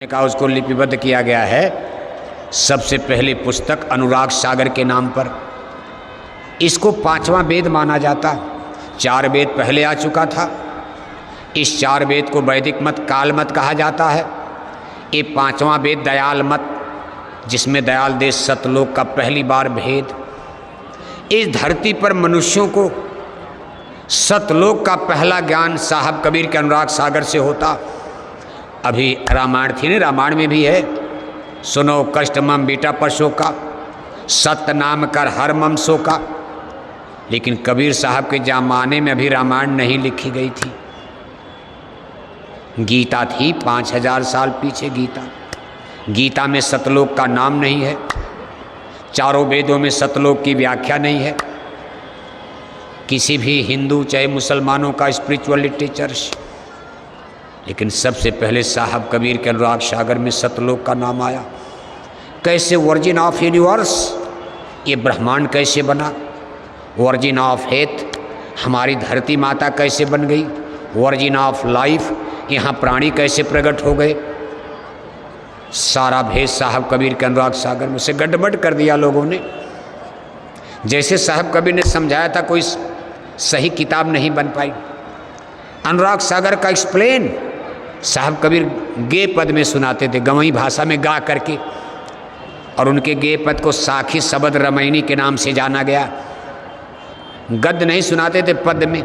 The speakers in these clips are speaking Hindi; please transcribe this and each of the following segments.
का उसको लिपिबद्ध किया गया है। सबसे पहली पुस्तक अनुराग सागर के नाम पर। इसको पांचवा वेद माना जाता। चार वेद पहले आ चुका था। इस चार वेद को वैदिक मत काल मत कहा जाता है। ये पांचवा वेद दयाल मत, जिसमें दयाल देश सतलोक का पहली बार भेद। इस धरती पर मनुष्यों को सतलोक का पहला ज्ञान साहब कबीर के अनुराग सागर से होता। अभी रामायण थी ना, रामायण में भी है, सुनो कष्ट मम बीटा पशु का, सत्य नाम कर हर मम सो का। लेकिन कबीर साहब के जमाने में अभी रामायण नहीं लिखी गई थी। गीता थी 5000 साल पीछे। गीता में सतलोक का नाम नहीं है। चारों वेदों में सतलोक की व्याख्या नहीं है। किसी भी हिंदू चाहे मुसलमानों का स्पिरिचुअल लिटरेचर। लेकिन सबसे पहले साहब कबीर के अनुराग सागर में सतलोक का नाम आया। कैसे? वर्जिन ऑफ यूनिवर्स, ये ब्रह्मांड कैसे बना? वर्जिन ऑफ हेथ, हमारी धरती माता कैसे बन गई? वर्जिन ऑफ लाइफ, यहाँ प्राणी कैसे प्रकट हो गए? सारा भेद साहब कबीर के अनुराग सागर में से गड़बड़ कर दिया लोगों ने। जैसे साहब कबीर ने समझाया था, कोई सही किताब नहीं बन पाई। अनुराग सागर का एक्सप्लेन साहब कबीर गे पद में सुनाते थे, गवई भाषा में गा करके। और उनके गे पद को साखी शब्द रमैनी के नाम से जाना गया। गद्य नहीं सुनाते थे, पद में,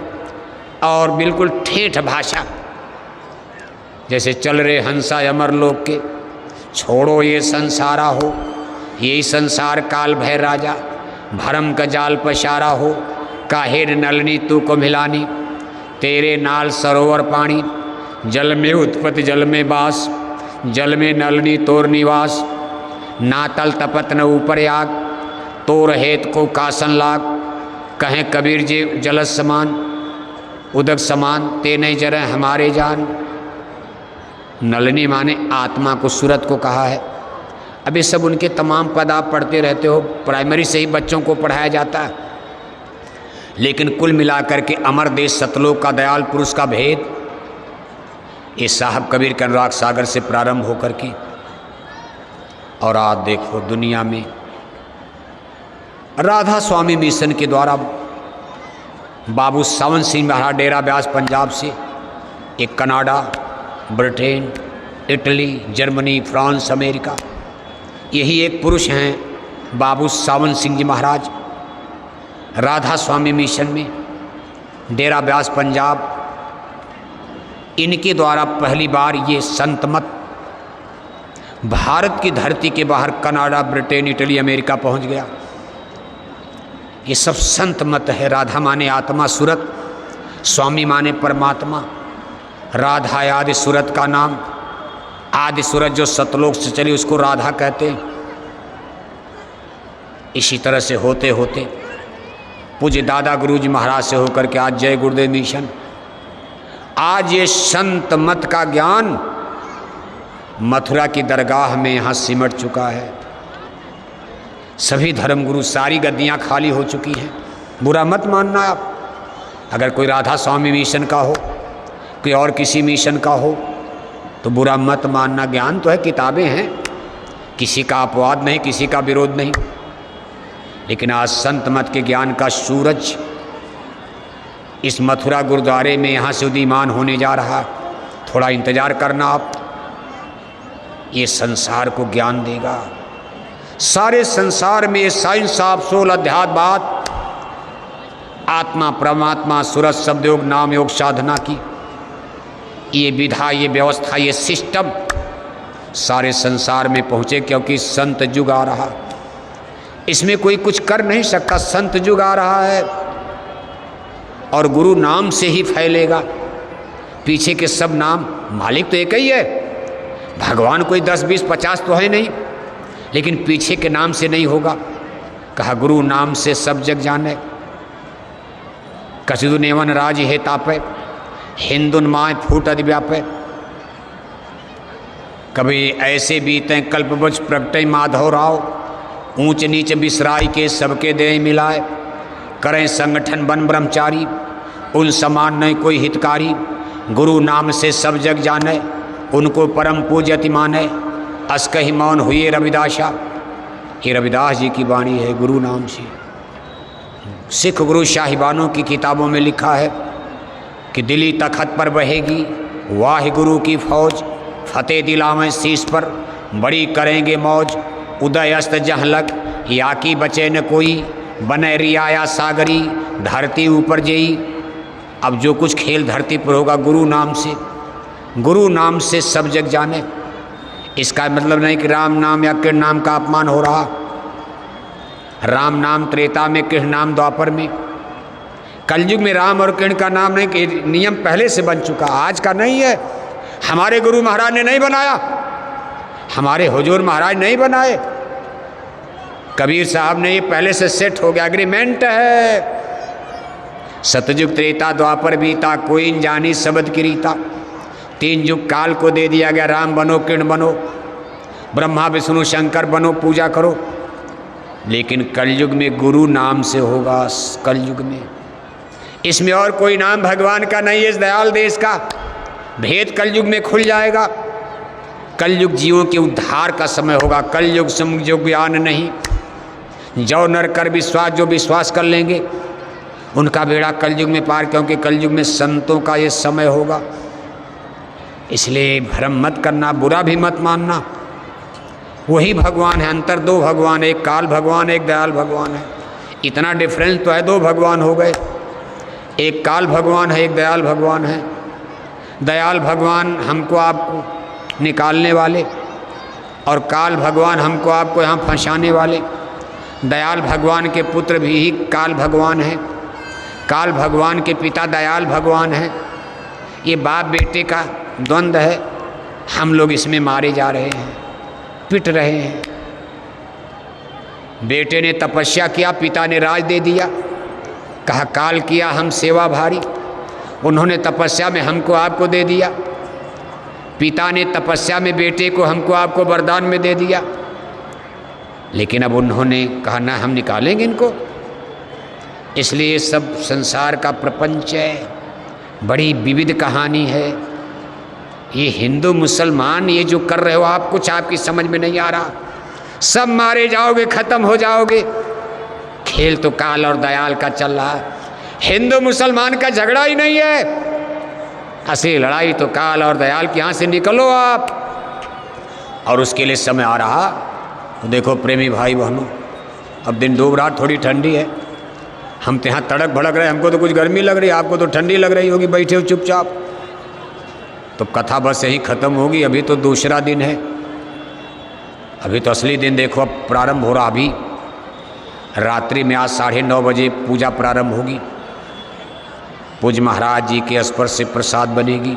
और बिल्कुल ठेठ भाषा। जैसे चल रे हंसा अमर लोक के, छोड़ो ये संसारा हो, यही संसार काल भय राजा, भरम का जाल पशारा हो, काहे नलनी तू को मिलानी, तेरे नाल सरोवर पानी, जल में उत्पत्ति जल में बास, जल में नलनी तोर निवास, ना तल तपत न ऊपर आग, तोर हेत को कासन लाग, कहें कबीर जी जलस समान, उदक समान, ते नहीं जरे हमारे जान। नलनी माने आत्मा को, सूरत को कहा है। अब ये सब उनके तमाम पद आप पढ़ते रहते हो, प्राइमरी से ही बच्चों को पढ़ाया जाता है। लेकिन कुल मिलाकर के अमर देश सतलोक का दयाल पुरुष का भेद ये साहब कबीर के अनुराग सागर से प्रारंभ होकर के, और आज देखो दुनिया में राधा स्वामी मिशन के द्वारा बाबू सावन सिंह महाराज डेरा ब्यास पंजाब से, एक Canada, Britain, Italy, Germany, France, America, यही एक पुरुष हैं बाबू सावन सिंह जी महाराज। राधा स्वामी मिशन में डेरा ब्यास पंजाब, इनके द्वारा पहली बार ये संत मत भारत की धरती के बाहर कनाडा, ब्रिटेन, इटली, अमेरिका पहुंच गया। ये सब संत मत है। राधा माने आत्मा सूरत, स्वामी माने परमात्मा। राधा आदि सूरत का नाम, आदि सूरत जो सतलोक से चली उसको राधा कहते हैं। इसी तरह से होते होते पूज्य दादा गुरु जी महाराज से होकर के आज जय गुरुदेव मिशन, आज ये संत मत का ज्ञान मथुरा की दरगाह में यहाँ सिमट चुका है। सभी धर्मगुरु, सारी गद्दियाँ खाली हो चुकी हैं। बुरा मत मानना आप। अगर कोई राधा स्वामी मिशन का हो, कोई और किसी मिशन का हो, तो बुरा मत मानना। ज्ञान तो है, किताबें हैं, किसी का अपवाद नहीं, किसी का विरोध नहीं। लेकिन आज संत मत के ज्ञान का सूरज इस मथुरा गुरुद्वारे में यहाँ से उदीयमान होने जा रहा। थोड़ा इंतजार करना आप, ये संसार को ज्ञान देगा। सारे संसार में साइंस ऑफ सोल, अध्यात्मवाद, आत्मा परमात्मा, सूरत शब्द योग, नाम योग, साधना की ये विधा, ये व्यवस्था, ये सिस्टम सारे संसार में पहुँचे, क्योंकि संत युग आ रहा। इसमें कोई कुछ कर नहीं सकता। संत युग आ रहा है और गुरु नाम से ही फैलेगा। पीछे के सब नाम, मालिक तो एक ही है, भगवान कोई 10, 20, 50 तो है नहीं, लेकिन पीछे के नाम से नहीं होगा। कहा गुरु नाम से सब जग जाने, कसिदु नेवन राज हे तापे, हिंदुन माय फूटद व्यापे। कभी ऐसे बीते कल्पवृक्ष प्रगटे माधव राव, ऊंच नीच बिसराई के सबके दे मिलाए, करें संगठन बन ब्रह्मचारी, उन समान नहीं कोई हितकारी, गुरु नाम से सब जग जाने, उनको परम पूज्यति माने। अस कहि मौन हुए रविदासा। ये रविदास जी की वाणी है गुरु नाम से। सिख गुरु साहिबानों की किताबों में लिखा है कि दिली तखत पर बहेगी वाहि गुरु की फौज, फतेह दिलावें शीश पर बड़ी करेंगे मौज। उदय अस्त जहाँ लग या की बचे न कोई, बने रियाया सागरी धरती ऊपर जेई। अब जो कुछ खेल धरती पर होगा गुरु नाम से, गुरु नाम से सब जग जाने। इसका मतलब नहीं कि राम नाम या कृष्ण नाम का अपमान हो रहा। राम नाम त्रेता में, कृष्ण नाम द्वापर में। कलयुग में राम और कृष्ण का नाम नहीं कि नियम पहले से बन चुका, आज का नहीं है। हमारे गुरु महाराज ने नहीं बनाया, हमारे हुजूर महाराज नहीं बनाए। कबीर साहब ने ये पहले से सेट हो गया, एग्रीमेंट है। सतयुग त्रेता द्वापर बीता, कोई न जानी शब्द की रीता। 3 युग काल को दे दिया गया, राम बनो कृष्ण बनो, ब्रह्मा विष्णु शंकर बनो, पूजा करो। लेकिन कलयुग में गुरु नाम से होगा। कलयुग में इसमें और कोई नाम भगवान का नहीं है। इस दयाल देश का भेद कलयुग में खुल जाएगा। कलयुग जीवों के उद्धार का समय होगा। कलयुग जो ज्ञान नहीं, जो नर कर विश्वास, जो विश्वास कर लेंगे उनका बेड़ा कलयुग में पार, क्योंकि कलयुग में संतों का ये समय होगा। इसलिए भ्रम मत करना, बुरा भी मत मानना। वही भगवान है, अंतर 2 भगवान, एक काल भगवान एक दयाल भगवान है। इतना डिफरेंस तो है, 2 भगवान हो गए। एक काल भगवान है, एक दयाल भगवान है। दयाल भगवान हमको आपको निकालने वाले, और काल भगवान हमको आपको यहाँ फंसाने वाले। दयाल भगवान के पुत्र भी ही काल भगवान हैं, काल भगवान के पिता दयाल भगवान हैं। ये बाप बेटे का द्वंद्व है। हम लोग इसमें मारे जा रहे हैं, पिट रहे हैं। बेटे ने तपस्या किया, पिता ने राज दे दिया। कहा काल किया हम सेवा भारी, उन्होंने तपस्या में हमको आपको दे दिया। पिता ने तपस्या में बेटे को हमको आपको वरदान में दे दिया। लेकिन अब उन्होंने कहा ना, हम निकालेंगे इनको। इसलिए सब संसार का प्रपंच है, बड़ी विविध कहानी है। ये हिंदू मुसलमान ये जो कर रहे हो आप, कुछ आपकी समझ में नहीं आ रहा। सब मारे जाओगे, खत्म हो जाओगे। खेल तो काल और दयाल का चल रहा है, हिंदू मुसलमान का झगड़ा ही नहीं है। असली लड़ाई तो काल और दयाल की। यहाँ से निकलो आप। और उसके लिए समय आ रहा। तो देखो प्रेमी भाई बहनों, अब दिन डूब रहा, थोड़ी ठंडी है। हम तो यहाँ तड़क भड़क रहे, हमको तो कुछ गर्मी लग रही, आपको तो ठंडी लग रही होगी, बैठे हो चुपचाप। तो कथा बस यही ख़त्म होगी। अभी तो दूसरा दिन है, अभी तो असली दिन देखो अब प्रारंभ हो रहा। अभी रात्रि में आज 9:30 बजे पूजा प्रारंभ होगी। पूज्य महाराज जी के स्पर्श से प्रसाद बनेगी।